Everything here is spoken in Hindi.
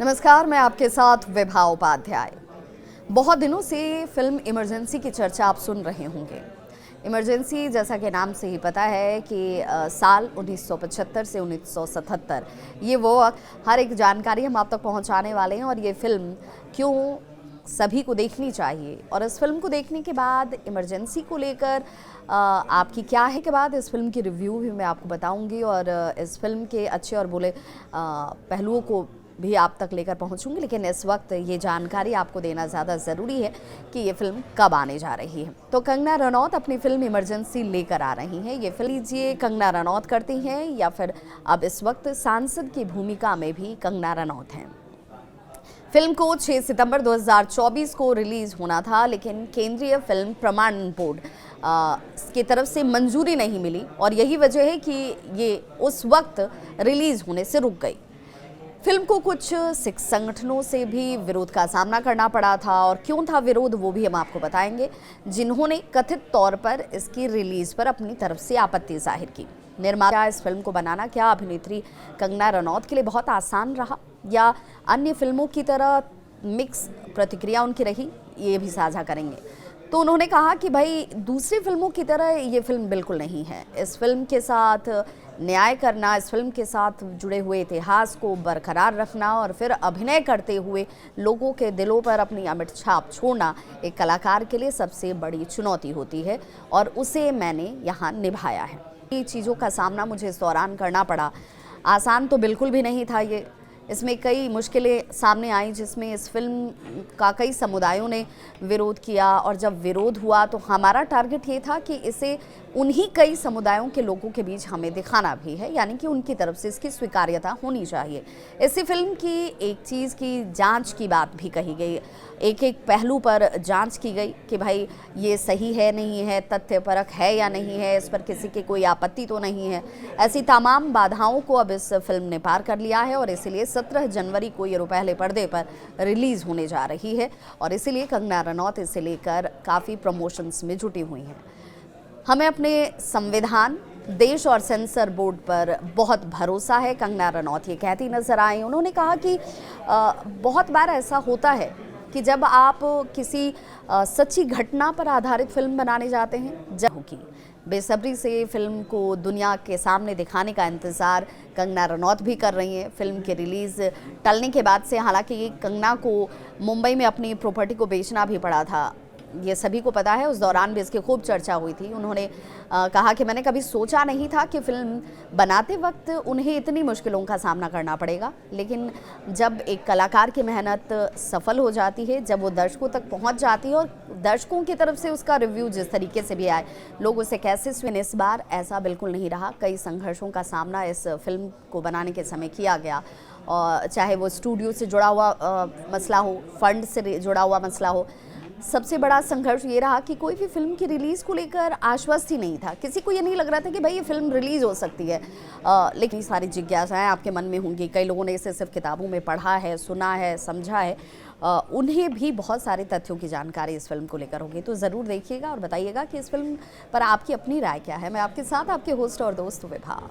नमस्कार, मैं आपके साथ विभा उपाध्याय। बहुत दिनों से फिल्म इमरजेंसी की चर्चा आप सुन रहे होंगे। इमरजेंसी जैसा कि नाम से ही पता है कि साल 1975 से 1977 ये वो हर एक जानकारी हम आप तक पहुंचाने वाले हैं और ये फिल्म क्यों सभी को देखनी चाहिए और इस फिल्म को देखने के बाद इमरजेंसी को लेकर आपकी क्या है के बाद इस फिल्म की रिव्यू भी मैं आपको बताऊंगी और इस फिल्म के अच्छे और बुरे पहलुओं को भी आप तक लेकर पहुंचूंगी। लेकिन इस वक्त ये जानकारी आपको देना ज़्यादा ज़रूरी है कि ये फिल्म कब आने जा रही है। तो कंगना रनौत अपनी फिल्म इमरजेंसी लेकर आ रही हैं। ये फिल्म लीजिए कंगना रनौत करती हैं या फिर अब इस वक्त सांसद की भूमिका में भी कंगना रनौत हैं। फिल्म को 6 सितंबर 2024 को रिलीज़ होना था, लेकिन केंद्रीय फिल्म प्रमाणन बोर्ड की तरफ से मंजूरी नहीं मिली और यही वजह है कि ये उस वक्त रिलीज़ होने से रुक गई। फिल्म को कुछ सिख संगठनों से भी विरोध का सामना करना पड़ा था और क्यों था विरोध वो भी हम आपको बताएंगे, जिन्होंने कथित तौर पर इसकी रिलीज़ पर अपनी तरफ से आपत्ति जाहिर की। निर्माता इस फिल्म को बनाना क्या अभिनेत्री कंगना रनौत के लिए बहुत आसान रहा या अन्य फिल्मों की तरह मिक्स प्रतिक्रिया उनकी रही, ये भी साझा करेंगे। तो उन्होंने कहा कि भाई दूसरी फिल्मों की तरह ये फिल्म बिल्कुल नहीं है। इस फिल्म के साथ न्याय करना, इस फिल्म के साथ जुड़े हुए इतिहास को बरकरार रखना और फिर अभिनय करते हुए लोगों के दिलों पर अपनी अमिट छाप छोड़ना एक कलाकार के लिए सबसे बड़ी चुनौती होती है और उसे मैंने यहाँ निभाया है। ये चीज़ों का सामना मुझे इस दौरान करना पड़ा, आसान तो बिल्कुल भी नहीं था ये। इसमें कई मुश्किलें सामने आई जिसमें इस फिल्म का कई समुदायों ने विरोध किया और जब विरोध हुआ तो हमारा टारगेट ये था कि इसे उन्हीं कई समुदायों के लोगों के बीच हमें दिखाना भी है, यानी कि उनकी तरफ से इसकी स्वीकार्यता होनी चाहिए। इसी फिल्म की एक चीज़ की जांच की बात भी कही गई, एक एक पहलू पर जांच की गई कि भाई ये सही है नहीं है, तथ्यपरक है या नहीं है, इस पर किसी की कोई आपत्ति तो नहीं है। ऐसी तमाम बाधाओं को अब इस फिल्म ने पार कर लिया है और इसीलिए 17 जनवरी को ये पहले पर्दे पर रिलीज़ होने जा रही है और इसीलिए कंगना रनौत इसे लेकर काफ़ी प्रमोशंस में जुटी हुई हैं। हमें अपने संविधान, देश और सेंसर बोर्ड पर बहुत भरोसा है, कंगना रनौत ये कहती नजर आई। उन्होंने कहा कि बहुत बार ऐसा होता है कि जब आप किसी सच्ची घटना पर आधारित फिल्म बनाने जाते हैं, जब की बेसब्री से फिल्म को दुनिया के सामने दिखाने का इंतज़ार कंगना रनौत भी कर रही हैं। फिल्म के रिलीज़ टलने के बाद से हालांकि कंगना को मुंबई में अपनी प्रॉपर्टी को बेचना भी पड़ा था, ये सभी को पता है। उस दौरान भी इसकी खूब चर्चा हुई थी। उन्होंने कहा कि मैंने कभी सोचा नहीं था कि फिल्म बनाते वक्त उन्हें इतनी मुश्किलों का सामना करना पड़ेगा, लेकिन जब एक कलाकार की मेहनत सफल हो जाती है, जब वो दर्शकों तक पहुंच जाती है और दर्शकों की तरफ से उसका रिव्यू जिस तरीके से भी आए, लोग उसे कैसे सुने, इस बार ऐसा बिल्कुल नहीं रहा। कई संघर्षों का सामना इस फिल्म को बनाने के समय किया गया, और चाहे वो स्टूडियो से जुड़ा हुआ मसला हो, फंड से जुड़ा हुआ मसला हो। सबसे बड़ा संघर्ष ये रहा कि कोई भी फिल्म की रिलीज़ को लेकर आश्वस्त ही नहीं था। किसी को ये नहीं लग रहा था कि भाई ये फिल्म रिलीज़ हो सकती है। लेकिन सारी जिज्ञासाएं आपके मन में होंगी। कई लोगों ने इसे सिर्फ किताबों में पढ़ा है, सुना है, समझा है। उन्हें भी बहुत सारे तथ्यों की जानकारी इस फिल्म को लेकर होगी। तो ज़रूर देखिएगा और बताइएगा कि इस फिल्म पर आपकी अपनी राय क्या है। मैं आपके साथ आपके होस्ट और दोस्त विभा।